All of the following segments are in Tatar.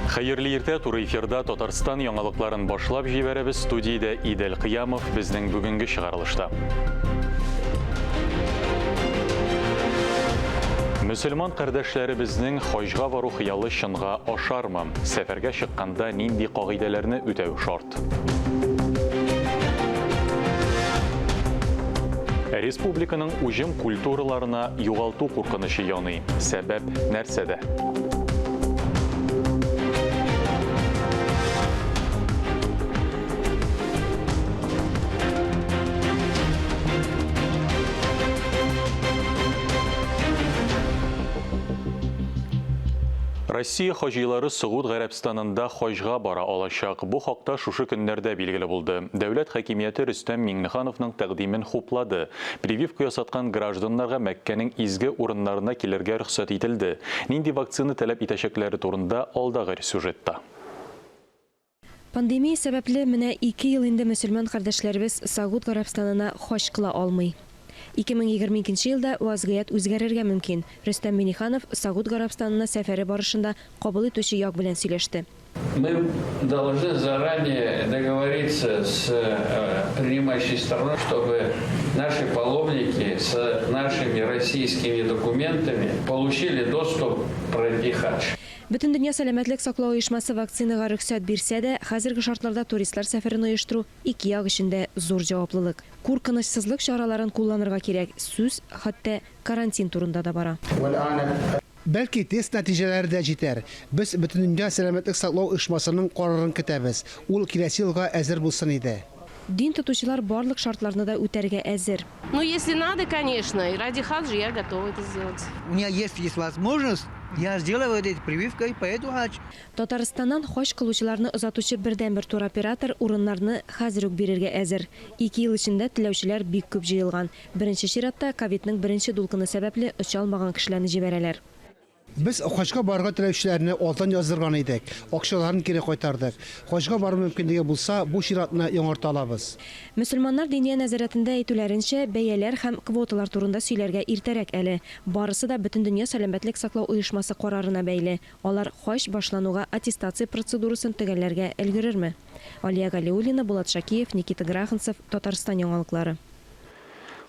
Хәерле иртә, туры эфирда Татарстан яңалыкларын башлап җибәрәбез. Студиядә Идел Кыямов безнең бүгенге чыгарылышта. Мөселман кардәшләребезнең хаҗга бару хыялы чынга ашармы? Сәфәргә чыкканда нинди кагыйдәләрне үтәү шарт? Республиканың уҗым культураларына югалту куркынышы яный. Сәбәп нәрсәдә? Россия хаҗилары Сауд Гарәбстанында хаҗга бара алачак. Бу хакта шушы көннәрдә билгеле булды. Дәүләт хакимияте Рөстәм Миңнехановның тәкъдимен хуплады. Прививка ясаткан гражданнарга Мәккәнең изге урыннарына килергә рөхсәт ителде. Нинди вакцина таләп итәчәкләре турында алдагы сюжетта. Пандемия сәбәпле менә 2 ел инде мөселман кардәшләребез Сауд Гарәбстанына хаҗ кыла алмый. 2022 елда вазгыять үзгәрергә мөмкин. Рөстәм Миңнеханов Сауд Гарәбстанына сәфәре барышында кабул итүче як белән сөйләште. Мы должны заранее договориться с принимающей стороной, чтобы наши паломники с нашими российскими документами получили доступ пройти хадж. Бөтен дөнья сәламәтлек саклау оешмасы вакцинага рөхсәт бирсә дә, хәзерге шартларда туристлар сәфәрен оештыру ике як өчендә зур җаваплылык. Куркынычсызлык чараларын кулланырга кирәк. Сүз хәтта карантин турында да бара. Бәлки тест нәтиҗәләре дә җитәр. Без бөтен дөнья сәламәтлек саклау оешмасының карарын көтәбез. Ул киләсе елга әзер булсын иде. Дин тотучылар барлык шартларны да үтәргә әзер. Ну, если надо, конечно, и ради хаджа я готова это сделать. У меня есть возможность, я сделаю эту прививку и поеду хадж. Татарстаннан хаҗ кылучыларны озатучы бердән-бер туроператор урыннарны хәзер үк бирергә әзер. 2 ел эчендә теләүчеләр бик күп җыелган. Беренче чиратта ковидның беренче дулкыны сәбәпле оча алмаган кешеләрне җибәрәләр. Без хаҗга барырга теләүчеләрне алдан яздырган идек. Акчаларын кире кайтардык. Хаҗга бару мөмкинлеге булса, бу чиратны яңарта алабыз. Мөселманнар диния нәзарәтендә әйтүләренчә, бәяләр һәм квоталар турында сөйләргә иртәрәк әле. Барысы да бөтен дөнья сәламәтлек саклау оешмасы карарына бәйле. Алар хаҗ башлануга аттестация процедурасын төгәлләргә өлгерерме? Алия Галиуллина, Булат Шакиев, Никита Граханцев, Татарстан яңалыклары.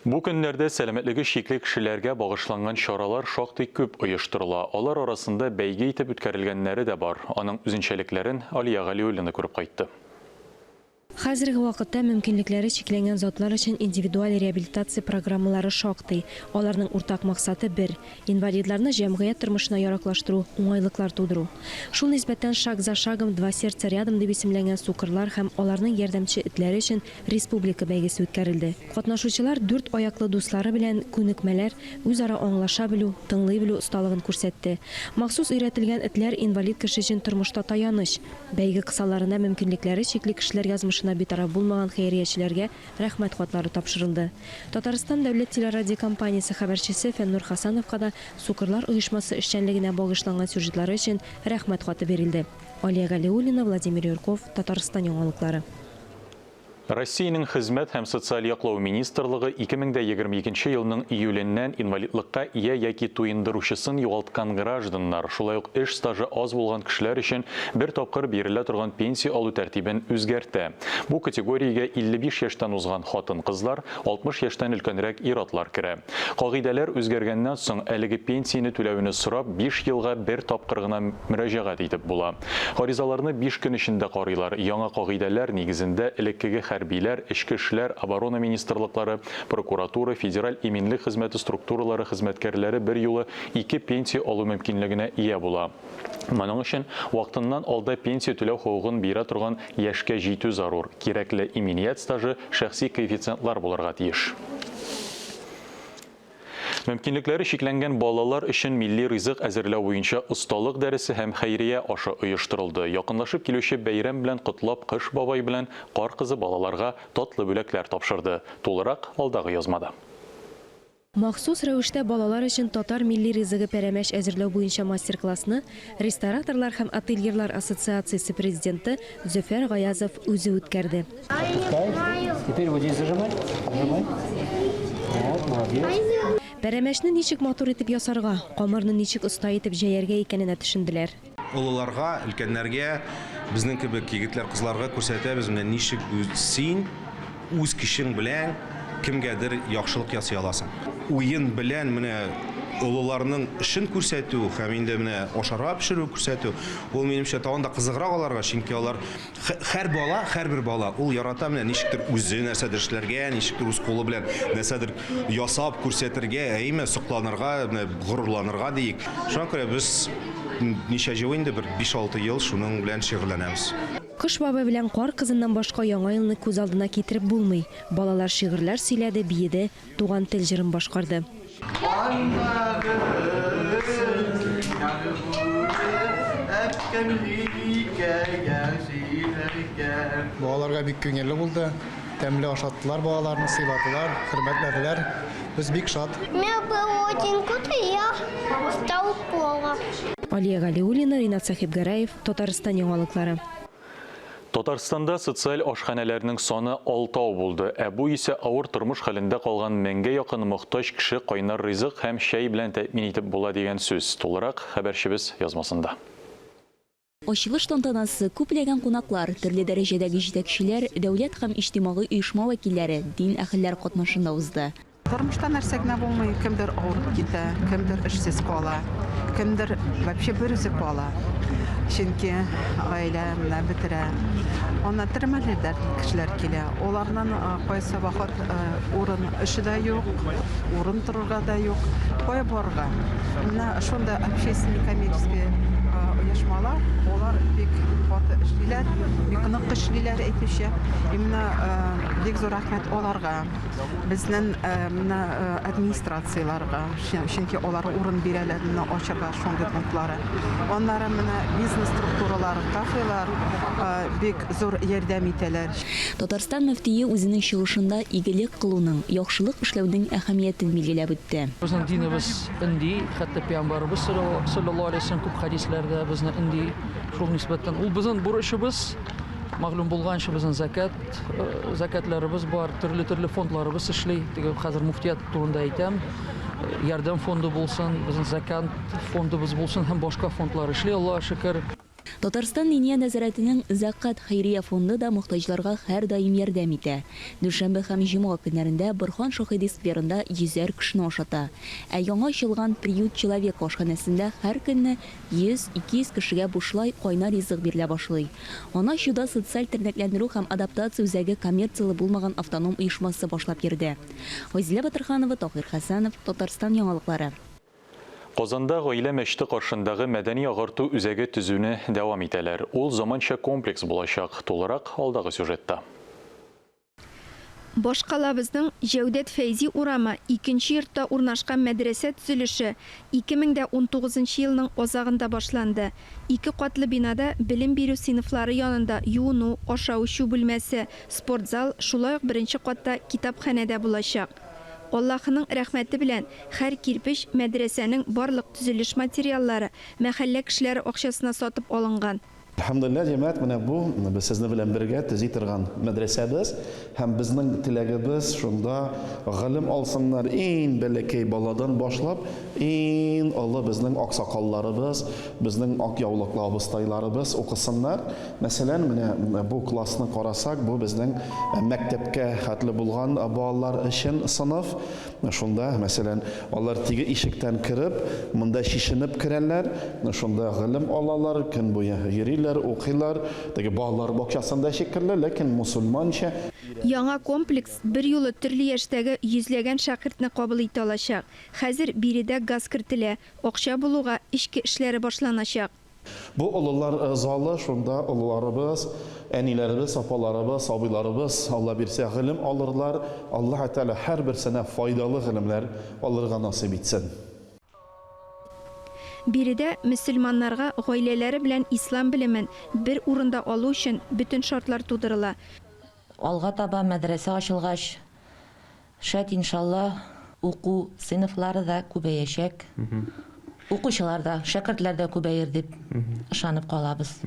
Бу көннәрдә сәламәтлеге шикле кешеләргә багышланган чаралар шактый күп оештырыла. Алар арасында бәйге итеп үткәрелгәннәре дә бар. Аның үзенчәлекләрен Алия Галиуллина күреп кайтты. Хәзерге вакытта мөмкинлекләре чикләнгән затлар өчен индивидуаль реабилитация программалары шактый. Аларның уртак максаты бер: инвалидларны җәмгыять тормышына яраклаштыру, уңайлыклар тудыру. Шул нисбәттән шаг за шагом «Два сердца рядом» дип исемләнгән сукырлар һәм аларның ярдәмче этләре өчен республика бәйгесе үткәрелде. Катнашучылар 4 аяклы дуслары белән күнекмәләр, үзара аңлаша белү, тыңлый белү осталыгын күрсәтте. Махсус өйрәтелгән этләр инвалид кеше өчен тормышта таяныч. Бәйге кысаларында мөмкинлекләре чикле кешеләр язмышына битараф булмаган хәйриячеләргә рәхмәт хатлары тапшырылды. Татарстан дәүләт телерадиокомпаниясе хәбәрчесе Фәннур Хасановка да сукырлар оешмасы эшчәнлегенә багышланган сюжетлары өчен рәхмәт хаты бирелде. Алия Галиуллина, Владимир Юрков, Татарстан яңалыклары. Россиянең хезмәт һәм социаль яклау министрлыгы 2022 елның июленнән инвалидлыкка ия яки туендыручысын югалткан гражданнар, шулай ук эш стажы аз булган кешеләр өчен бер тапкыр бирелә торган пенсия алу тәртибен үзгәртә. Бу категориягә 55 яшьтән узган хатын-кызлар, 60 яшьтән өлкәнрәк ир-атлар керә. Кагыйдәләр үзгәргәннән соң әлеге пенсияне түләүне сорап 5 елга бер тапкыр гына мөрәҗәгать итеп була. Гаризаларны 5 көн эчендә карыйлар. Яңа кагыйдәләр нигезендә элеккеге хәрбиләр, эчке эшләр, оборона министрлыклары, прокуратура, федераль иминлек хезмәте структуралары хезмәткәрләре бер юлы 2 пенсия алу мөмкинлегенә ия була. Моның өчен вакытыннан алда пенсия түләү хукугын бирә торган яшькә җитү зарур. Кирәкле иминiyat стажы шәхси коэффициентлар булырга тиеш. Мөмкинлекләре чикләнгән балалар өчен милли ризык әзерләү буенча осталык дәресе һәм хәйрия ашы оештырылды. Якынлашып килүче бәйрәм белән котлап Кыш бабай белән Кар кызы балаларга татлы бүләкләр тапшырды. Тулырак алдагы язмада. Махсус рәвештә балалар өчен татар милли ризыгы пәрәмәч әзерләү буенча мастер-классны Рестораторлар һәм ательерлар ассоциациясе президенты Зөфәр Гаязов үзе үткәрде. Теперь вот здесь зажимай. Вот, молодец. Пәрәмәшне ничек матур итеп ясарга, камырны ничек оста итеп җәяргә икәненә төшенделәр. олыларга, өлкәннәргә, безнең кебек егетләр, кызларга күрсәтәбез, менә ничек син үз көчең белән кемгәдер яхшылык ясый аласың. Уен белән менә олыларның эшен күрсәтү һәм инде менә ашарга пешерү күрсәтү, ул минемчә тагын да кызыграк аларга, чөнки алар һәрбер бала ул ярата менә ничектер үзе нәрсәдер эшләргә, ничектер үз кулы белән нәрсәдер ясап күрсәтергә, әйме сокланырга, менә горурланырга диек. Шуңа күрә без ничә ел инде, бер 5-6 ел шуның белән шөгыльләнәбез. Кыш бабы белән кар кызыннан башка яңа елны күз алдына китереп булмый. Балалар шигырьләр сөйләде, биеде, туган тел җырын башкарды. Балаларга бик күңелле булды. Тәмле ашаттылар, балаларны сыйладылар, хөрмәтләделәр. Без бик шат. Мне было очень круто, и я стал пола. Алия Галиуллина, Ринат Сахибгараев, Татарстан яңалыклары. Татарстанда социаль ашханәләрнең саны 6 булды. Бу исә авыр тормыш хәлендә калган 1000-гә якын мохтаҗ кеше кайнар ризык һәм чәй белән тәэмин итеп була дигән сүз. Тулырак хәбәрчебез язмасында. Ачылыш тантанасы күпләгән кунаклар, төрле дәрәҗәдәге җитәкчеләр, дәүләт һәм иҗтимагый оешма вәкилләре, дин әһелләре катнашында узды. Тормышта нәрсә генә булмый, кемдер авырып китә, кемдер эшсез кала, кемдер вообще берүзе кала. Чөнки гаилә менә бетерә. Аны тирмәләрдә кешеләр килә. Оларның кайсы вакыт урын эше дә юк, урын торырга да юк, кая барырга. Менә шунда общественный коммерческий оешмалар, олар бик каты эшлиләр, бик нык эшлиләр әйтүчә. Именно бик зур рәхмәт оларга, безнең менә администрацияларга, чөнки олар урын бирәләр менә ачырга шундый пунктлары. Аннары менә бизнес структуралары, кафелар бик зур ярдәм итәләр. Татарстан мөфтие үзенең чыгышында игелек кылуның, яхшылык эшләүнең әһәмиятен билгеләп үтте. Безнең динебез инди, хәтта пәйгамбәрбез саллаллаһу алейһи ва саллям күп хадисләрдә безнең инди шул нисбәттән ул безнең бурычыбыз. Мәгълүм булганча безнең закатларыбыз бар, төрле фондларыбыз эшли. Теге хәзер муфтият турында әйтәм. Ярдәм фонды булсын, безнең закат фондыбыз булсын һәм башка фондлар эшли, Аллаһка шөкер. Татарстан Диния нәзарәтенең Закат хәйрия фонды да мохтаҗларга һәр даим ярдәм итә. Дүшәмбе һәм җомга көннәрендә Борхан Шаһиди скверында 100 кешене ашата. Яңа ачылган приют человек ашханәсендә һәр көнне 100-200 кешегә бушлай кайнар ризык бирелә башлый. Ана чуда социаль тернәкләндерү һәм адаптация үзәге коммерцияле булмаган автоном оешмасы башлап йөрде. Вазилә Батырханова, Тахир Хәсәнов, Татарстан яңалыклары. Казанда гаилә мәчете каршындагы мәдәни агарту үзәге төзүне дәвам итәләр. Ул заманча комплекс булачак. Тулырак алдагы сюжетта. Башкалабызның Җәүдәт Фәйзи урамы 2нче йортта урнашкан мәдрәсә төзелеше 2019 елның азагында башланды. 2 катлы бинада белем бирү сыйныфлары янында юыну, ашау-эчү бүлмәсе, спортзал, шулай ук беренче катта китапханәдә булачак. Аллаһның рәхмәте белән һәр кирпеч мәдрәсәнең барлык төзелеш материаллары мәхәллә кешеләре акчасына сатып алынган. Alhamdulillah җәмәгать менә бу без сезне белән бергә төзи торган мәдрәсәбез һәм безнең теләгебез шунда гылым алсыннар иң бәләкәй баладан башлап иң олы безнең аксакалларыбыз, безнең ак яулыклы абыстайларыбыз укысыннар. Мәсәлән, менә бу классны карасак, бу безнең мәктәпкә хәтле булган балалар өчен сыйныф. Шунда, мәсәлән, алар тиге ишектән кирип, монда шишенеп керәләр, шунда гылым алалар, көн буе йөриләр, укыйлар, теге балалар бакчасында шикелле, ләкин мусульманча. Яңа комплекс бер юлы төрле яшьтәге йөзләгән шәкертне кабул итә алачак. Хәзер биредә газ кертелә, акча булуга ички эшләре башланачак. Бу олылар залы, шунда олыларыбыз, әниләребез, апаларыбыз, абыйларыбыз, Алла бирсә гылым алырлар. Аллаһ Тәала һәр берсенә файдалы гылымнар алырга насыйп итсен. Биредә мөселманнарга гаиләләре белән ислам белемен бер урында алу өчен бүтән шартлар тудырыла. Алга таба мәдрәсә ачылгач, шәт иншалла уку сыйныфлары да күбәячәк. укучылар да, шәкертләр дә күбәер дип ышанып калабыз.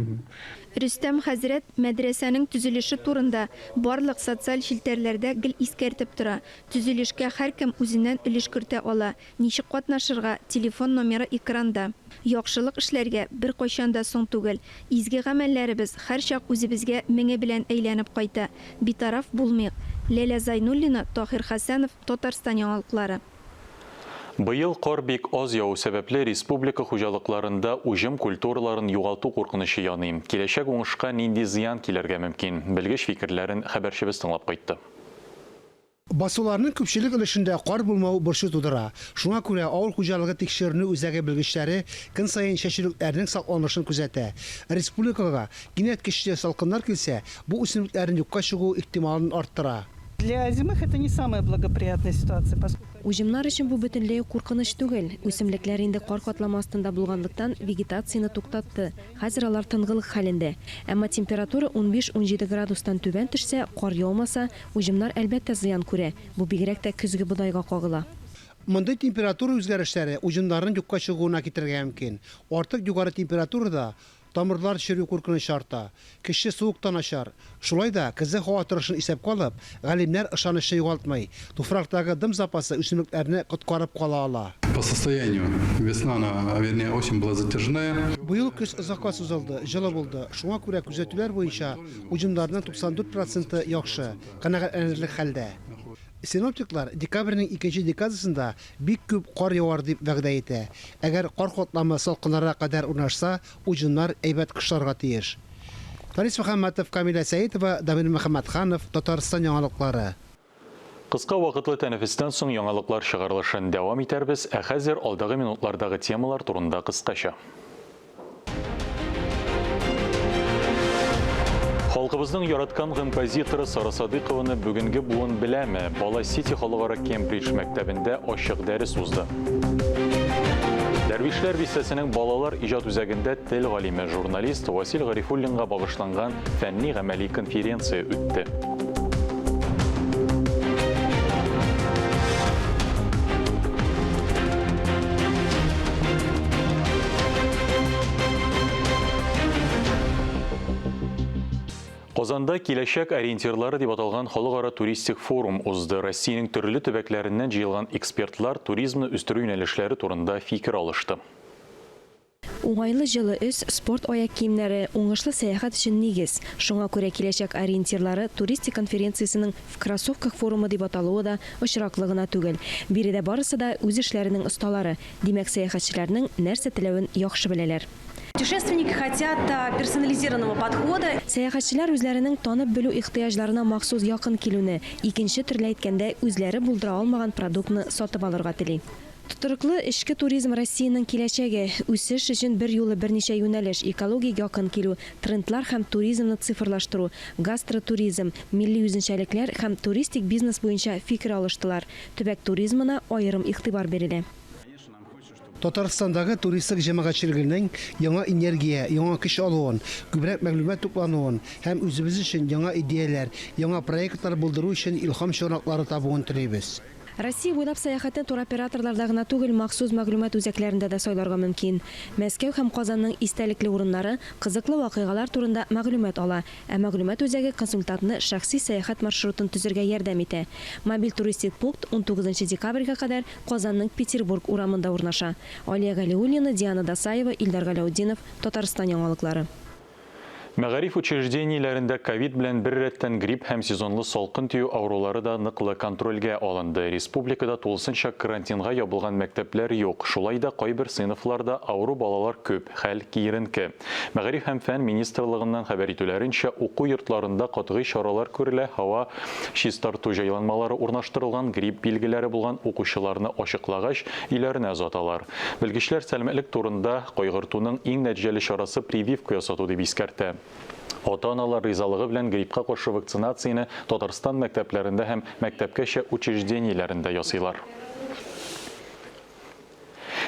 Рөстәм хәзрәт мәдрәсәнең төзелеше турында барлык социаль челтәрләрдә гел искәртеп тора. Төзелешкә һәркем үзеннән өлеш кертә ала. Ничек катнашырга, телефон номеры экранда. Яхшылык эшләргә бер кайчан да соң түгел. Изге гамәлләребез һәрчак үзебезгә меңе белән әйләнеп кайта. Битараф булмыйк. Ләлә Зайнуллина, Тахир Хәсәнов, Татарстан яңалыклары. Быйыл кар бик аз яу сәбәпле республика хуҗалыкларында уҗым культураларын югалту куркынышы яный. Киләчәк уңышка нинди зыян килергә мөмкин? Белгеч фикерләрен хәбәрчебез тыңлап кайтты. Басуларның күпчелек өлешендә кар булмау борчу тудыра. Шуңа күрә авыл хуҗалыгы тикшеренү үзәге белгечләре көн саен чәчүлекләрнең сакланышын күзәтә. Республикага кинәт көчле салкыннар килсә, бу үсемлекләрнең юкка чыгу ихтималын арттыра. Для зимых это не самая благоприятная ситуация, поскольку Уҗымнар өчен бу бөтенләй куркыныч түгел. Үсемлекләр инде кар катламы астында булганлыктан вегетацияны туктатты. Хәзер алар тынгылык хәлендә. Әмма температура 15-17 градустан түбән төшсә, кар яумаса, уҗымнар әлбәттә зыян күрә. Бу бигрәк тә көзге бодайга кагыла. Мондай температура үзгәрешләре уҗымнарның юкка чыгуына китергә мөмкин. Артык югары температурада тамырлар чирү куркыныч арта. Кеше суыктан ашар. Шулай да көзе һава торышын исәпкә алып, галимнәр ышанышы югалтмый. Туфрактагы дым запасы үсемлекләрне коткарып кала ала. По состоянию весна, вернее, осень была затяжная. Быел көз озакка сузылды, җылы булды. Шуңа күрә күзәтүләр буенча уҗымнарның 94% яхшы, канәгатьләнерлек хәлдә. Синоптиклар декабрьнең 2 декадасында бик күп кар явар дип вәгъдә итә. Әгәр кар катламы салкыннарга кадәр урнашса, уҗымнар әйбәт кышларга тиеш. Фарис Мөхәммәтов, Камилә Сәетова, Дамир Мөхәммәтханов, Татарстан яңалыклары. Кыска вакытлы тәнәфестән соң яңалыклар чыгарылышын дәвам итәрбез, ә хәзер алдагы минутлардагы темалар турында кыскача. Халкыбызның яраткан композиторы Сара Садыйкованы бүгенге буын беләме? Бала Сити халыкара Кембридж мәктәбендә ачык дәрес узды. Дәрвишләр бистәсенең балалар иҗат үзәгендә тел галиме журналист Васил Гарифуллинга багышланган фәнни-гамәли конференция үтте. Казанда киләчәк ориентирлары дип аталган халыкара туристик форум узды. Россиянең төрле төбәкләреннән җыелган экспертлар туризмны үстерү юнәлешләре турында фикер алышты. Уңайлы җылы өс, спорт аяк киемнәре, уңышлы сәяхәт өчен нигез. Шуңа күрә киләчәк ориентирлары туристик конференциясенең в кроссовках форумы дип аталуы да очраклы гына түгел. Биредә барысы да үз эшләренең осталары. Димәк, сәяхәтчеләрнең нәрсә теләвен яхшы беләләр. Путешественники хотят персонализированного подхода. Сәяхәтчеләр үзләренең танып белү ихтыяҗларына махсус якын килүне, икенче төрле әйткәндә, үзләре булдыра алмаган продуктны сатып алырга тели. Тотрыклы эшке туризм Россиянең киләчәге, үсеш өчен бер юлы берничә юнәлеш, экологик якын килү, трендлар һәм туризмны цифрлаштыру, гастротуризм, милли үзенчәлекләр һәм туристик бизнес буенча фикер алыштылар. Төбәк туризмына аерым игътибар бирелә. Татарстандагы туристик җәмәгатьчелегенең яңа энергия, яңа көч алуын, күбрәк мәгълүмат туплануын һәм үзебез өчен яңа идеяләр, яңа проектлар булдыру өчен илһам чыганаклары табуын телибез. Россия буйлап сәяхәтне туроператорларда гына түгел, махсус мәгълүмат үзәкләрендә дә сайларга мөмкин. Мәскәү һәм Казанның истәлекле урыннары, кызыклы вакыйгалар турында мәгълүмат ала, ә мәгълүмат үзәге консультантны шәхси сәяхәт маршрутын төзергә ярдәм итә. Мобиль туристик пункт 19 декабрьгә кадәр Казанның Петербург урамында урнаша. Алия Галиуллина, Диана Дасаева, Илдар Галаудинов, Татарстан яңалыклары. Мәгариф учреждениеләрендә ковид белән бер рәттән грипп һәм сезонлы салкын тию аурулары да ныклы контрольгә алынды. Республикада тулысынча карантинга ябылган мәктәпләр юк. Шулай да кайбер сыйныфларда ауру балалар күп, хәл киеренке. Мәгариф һәм фән министрлыгыннан хәбәр итүләренчә, уку йортларында катгый чаралар күрелә, һава чистарту җайланмалары урнаштырылган, грипп билгеләре булган укучыларны ачыклагач, өйләренә озаталар. Белгечләр сәламәтлек турында кайгыртуның иң нәтиҗәле чарасы прививка ясату дип искәртә. Ата-аналар ризалыгы белән гриппка каршы вакцинацияны Татарстан мәктәпләрендә һәм мәктәпкәчә учреждениеләрендә ясыйлар.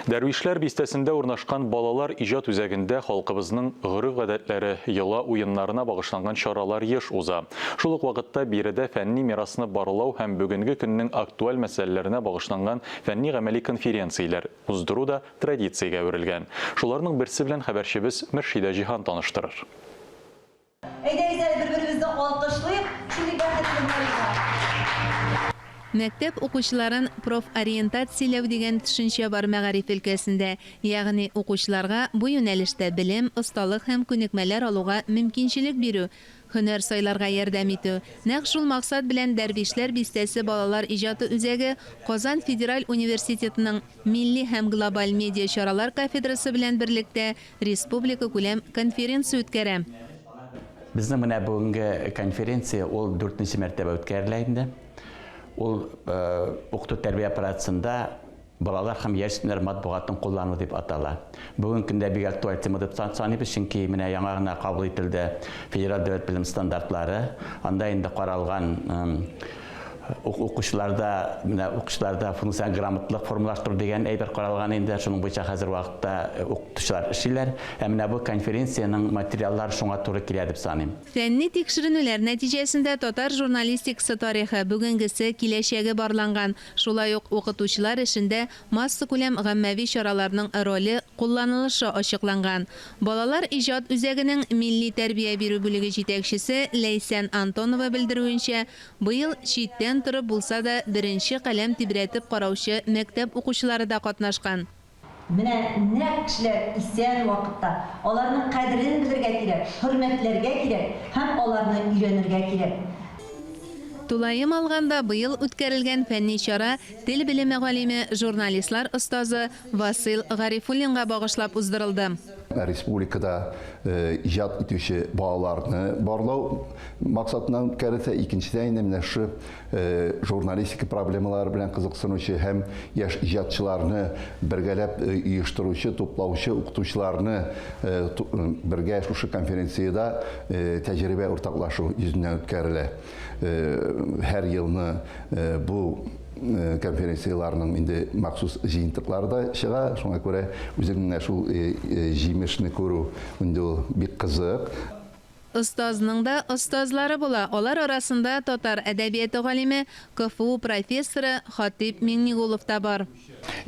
Дәрвишләр бистәсендә урнашкан балалар иҗат үзәгендә халкыбызның гореф-гадәтләре, йола уеннарына багышланган чаралар еш уза. Шул ук вакытта биредә фәнни мирасны барлау һәм бүгенге көннең актуаль мәсьәләләренә багышланган фәнни-гамәли конференцияләр уздыру да традициягә әверелгән. Шуларның берсе белән хәбәрчебез Мөршидә Җиһан таныштырыр. Әйдәгез бер-беребезне алкышлыйк, шундый бәхетле булырга. Мәктәп укучыларын профориентацияләү дигән төшенчә бар мәгариф өлкәсендә, ягъни укучыларга бу юнәлештә белем, осталык һәм күнекмәләр алуга мөмкинчелек бирү, һөнәр сайларга ярдәм итү. Нәкъ шул максат белән Дәрвишләр бистәсе балалар иҗаты үзәге Казан Федераль университетының милли һәм глобаль медиа чаралар кафедрасы белән берлектә республика күләм конференция үткәрә. Безнең менә бүгенге конференция ул 4нче мәртәбә үткәрелә инде. Ул укыту тәрбия аппаратында балалар һәм яшьләр матбугатын куллану дип атала. Бүгенге көндә бик актуаль тема дип саныйбыз, чөнки менә яңа гына кабул ителде федераль дәүләт белем стандартлары. Анда инде каралган укучыларда функцион грамотлык формалаштыру дигән әйбер каралган инде. Шуның буенча хәзер вакытта укытучылар эшлиләр. Менә бу конференциянең материаллары шуңа туры килә дип саныйм. Фәнни тикшеренүләр нәтиҗәсендә татар журналистикасы тарихы, бүгенгесе, киләчәге барланган. Шулай ук укытучылар эшендә масса күләм гаммәви чараларның роле, кулланылышы ачыкланган. Балалар иҗат үзәгенең милли тәрбия бирү бүлеге җитәкчесе Ләйсән Антонова белдерүенчә, быел читтән торып булса да беренче каләм тибрәтеп караучы мәктәп укучылары да катнашкан. Менә нәкъ кешеләр исән вакытта аларның кадерен белергә кирәк, хөрмәтләргә кирәк һәм аларны өйрәнергә кирәк. Тулайым алганда быел үткәрелгән фәнни чара тел белеме галиме, журналистлар остазы Васил Гарифуллинга багышлап уздырылды. Республикада иҗат итүче балаларны барлау максатыннан үткәрелсә, икенчедән менә шу журналистика проблемалары белән кызыксынучы һәм яшь иҗатчыларны бергәләп оештыручы, туплаучы укытучыларны бергә шушы конференцияда тәҗрибә уртаклашу йөзеннән үткәрелә. Һәр елны бу конференцияларның инде махсус җыентыклары да чыга. Шуңа күрә үзеңнән шул җимешне күрү инде бик кызык. Остазның да остазлары була. Алар арасында татар әдәбияты галиме, КФУ профессоры Хатип Миңнигулов та бар.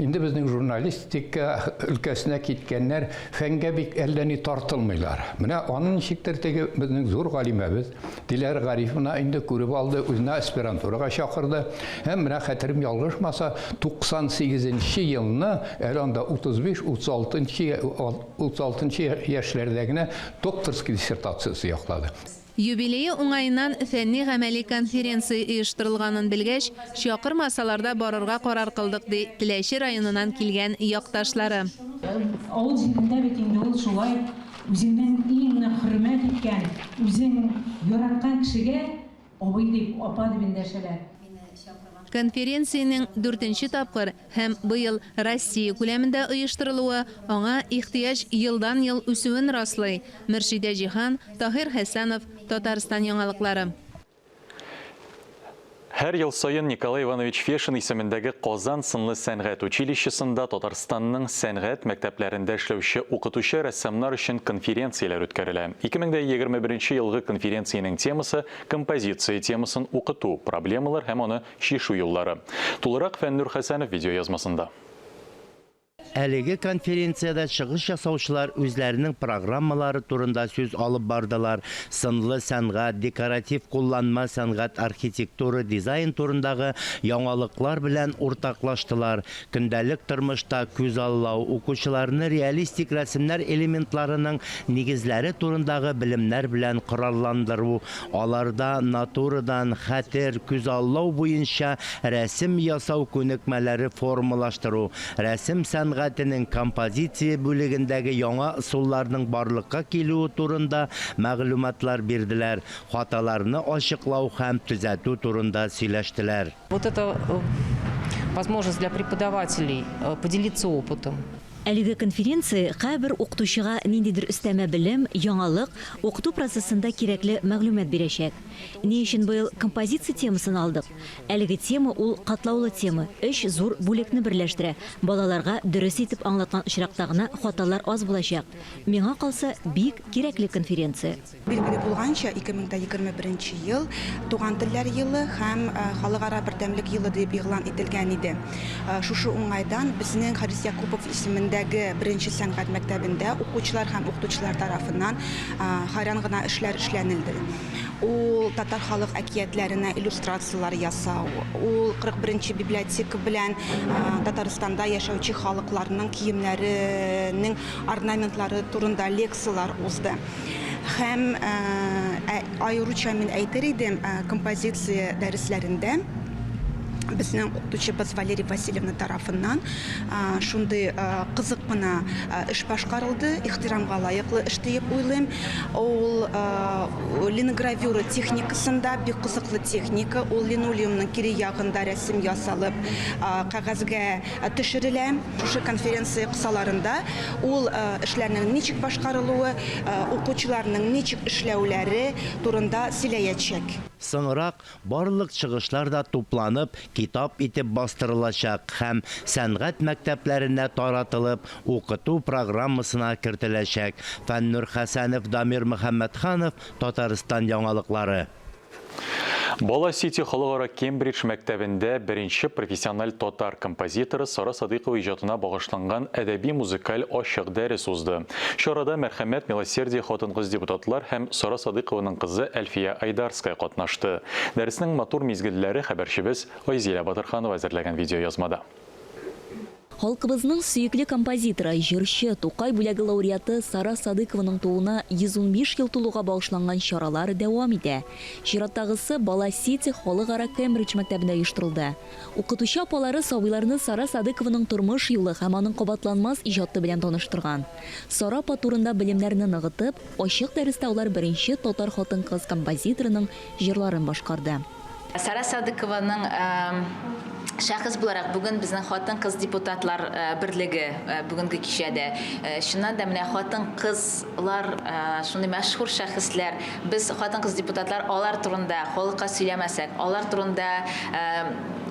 Инде безнең журналистика өлкәсенә киткәннәр фәнгә бик әлләни тартылмыйлар. Менә аның ничектер безнең зур галимәбез Диләр Гарифовна инде күреп алды, үзенә аспирантурага чакырды. Һәм менә хәтерем ялгышмаса 98нче елны, әле анда 35-36нчы яшьләрдә генә докторский диссертациясе яклады. Юбилее уңайыннан фәнни-гамәли конференция оештырылганын белгәч, чакырмасаларда барырга карар кылдык ди Теләче районыннан килгән якташлары. Авыл җирендә бит инде ул шулай үзеннән иң хөрмәт иткән, үзен яраткан кешегә абый дип, апа дип эндәшәләр. Конференциянең 4нче тапкыр һәм быел Россия күләмендә оештырылуы аңа ихтыяҗ елдан-ел үсүен раслый. Мөршидә Җиһан, Таһир Хәсәнов, Татарстан яңалыклары. Һәр ел сайын Николай Иванович Фешин исемендәге Казан сынлы сәнгать училищесында Татарстанның сәнгать мәктәпләрендә эшләүче укытучы рәссамнар өчен конференцияләр үткәрелә. 2021 елгы конференциянең темасы композиция темасын укыту, проблемалар һәм аны чишү юллары. Тулырак Фәннур Хәсәнов видеоязмасында. Әлеге конференцияда чыгыш ясаучылар үзләренең программалары турында сүз алып бардылар. Сынлы сәнгать, декоратив кулланма сәнгать, архитектура, дизайн турындагы яңалыклар белән уртаклаштылар. Көндәлек тормышта күз аллау, укучыларны реалистик рәсемнәр элементларының нигезләре турындагы белемнәр белән коралландыру, аларда натурадан хәтер, күз аллау буенча рәсем ясау күнекмәләре формалаштыру, рәсем сәнгать композиция бүлегендәге яңа ысулларның барлыкка килүе турында мәгълүматлар бирделәр. Хаталарны ачыклау һәм төзәтү турында сөйләштеләр. Вот это возможность для преподавателей поделиться опытом, Әлеге конференция кайбер укытучыга ниндидер өстәмә белем, яңалык, укыту процессында кирәкле мәгълүмат бирәчәк. Ни өчен быел композиция темасын алдык? Әлеге тема ул катлаулы тема, 3 зур бүлекне берләштерә. Балаларга дөрес итеп аңлаткан очракта гына хаталар аз булачак. Миңа калса, бик кирәкле конференция. Билгеле булганча 2021 ел туган телләр елы һәм халыкара бердәмлек елы дип игълан ителгән иде. Шушы уңайдан безнең Харис Якупов исемендәге беренче сәнгать мәктәбендә укучылар һәм укытучылар тарафыннан хайран гына эшләр эшләнелде. Ул татар халык әкиятләренә иллюстрациялар ясау, ул 41-нче библиотека белән Татарстанда яшәүче халыкларның киемнәренең орнаментлары турында лекциялар узды. Һәм аеруча мин әйтер идем, композиция дәресләрендә безнең укытучыбыз Валерий Васильевна тарафыннан шундый кызык кына эш башкарылды, ихтирамга лаеклы эш дип уйлыйм. Ул линогравюра техникасында бик кызыклы техника, ул линолеумның кире ягында рәсем ясалып, кагазга төшерелә. Шушы конференция кысаларында ул эшләрнең ничек башкарылуы, укучыларның ничек эшләүләре турында сөйләячәк. Соңрак барлык чыгышлар да тупланып, китап итеп бастырылачак һәм сәнгать мәктәпләренә таратылып, укыту программасына кертеләчәк. Фәннур Хәсәнов, Дамир Мөхәммәтханов, Татарстан яңалыклары. Бала Сити халыкара Кембридж мәктәбендә беренче профессиональ татар композиторы Сара Садыкова иҗатына багышланган әдәби-музыкаль ачык дәрес узды. Чарада мәрхәмәт, милосердие хатын-кыз депутатлар һәм Сара Садыкованың кызы Әлфия Айдарская катнашты. Дәреснең матур мизгелләре хәбәрчебез Айзилә Батырханова әзерләгән видеоязмада. Халкыбызның сөйкле композиторы, җырчы, Тукай бүләге лауреаты Сара Садыкованың тууына 115 ел тулуга багышланган чаралар дәвам итә. Чираттагысы Бала Сити халыкара Кембридж мәктәбендә оештырылды. Укытучы апалары сабыйларны Сара Садыкованың тормыш юлы һәм аның кабатланмас иҗаты белән таныштырган. Сара апа турында белемнәрне ныгытып, ачык дәрестә алар беренче татар хатын-кыз композиторының җырларын башкарды. Сара Садыкованың шәхес буларак бүген безнең хатын-кыз депутатлар берлеге бүгенге кичәдә. Шуннан да менә хатын-кызлар, шундый мәшһүр шәхесләр, без хатын-кыз депутатлар алар турында халыкка сөйләмәсәк, алар турында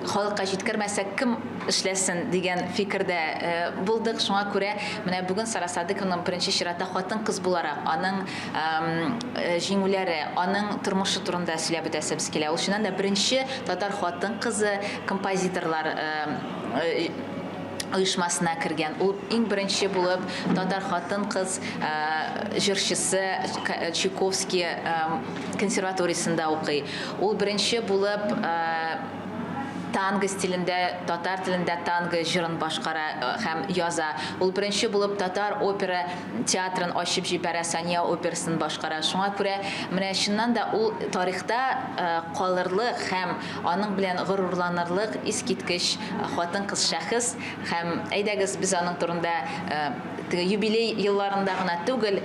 халыкка җиткермәсәк, кем эшләсен дигән фикердә булдык. Шуңа күрә менә бүген Сара Садыкованың беренче чиратта хатын-кыз буларак аның җиңүләре, аның тормышы турында сөйләп үтәсебез килә. Ул шуннан да беренче татар хатын-кызы композиторлар оешмасына кергән. Ул иң беренче булып татар хатын-кыз җырчысы Чайковский консерваториясендә укый. Ул беренче булып танго стилендә, татар телендә танго җырын башкара һәм яза. Ул беренче булып татар опера театрын ачып җибәрә, Сания операсын башкара. Шуңа күрә менә шуннан да ул тарихта калырлык һәм аның белән горурланырлык искиткеч хатын-кыз шәхес һәм әйдәгез без аның турында юбилей елларында гына түгел,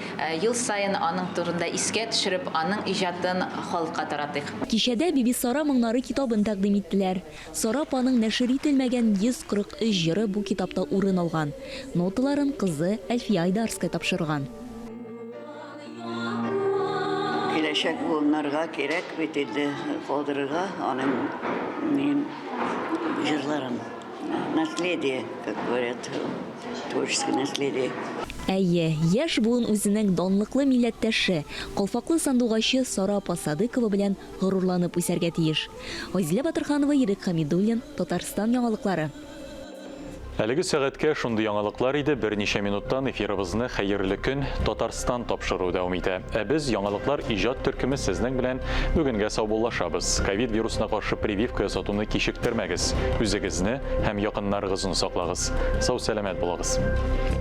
ел сайын аның турында искә төшереп, аның иҗатын халыкка таратыйк. Кичәдә Биби Сара моңнары китабын тәкъдим иттеләр. Сара апаның нәшер ителмәгән 143 җыры бу китапта урын алган. Ноталарын кызы Әлфия Айдарская тапшырган. Киләчәк буыннарга кирәк бит инде калдырырга аның җырларын. Наследие, как говорят, творческое наследие. Әйе, яшь буын үзенең данлыклы милләттәше, калфаклы сандугачы Сара апа Садыкова белән горурланып үсәргә тиеш. Айзилә Батырханова, Ирек Хамидуллин, Татарстан яңалыклары. Әлеге сәгатькә шундый яңалыклар иде. Берничә минуттан эфирыбызны хәерле көн Татарстан тапшыру дәвам итә. Без яңалыклар иҗат төркеме сезнең белән бүгенгә саубуллашабыз. Ковид вирусына каршы прививка ясатуны кичектермәгез. Үзегезне һәм якыннарыгызны саклагыз. Сау-сәламәт булыгыз.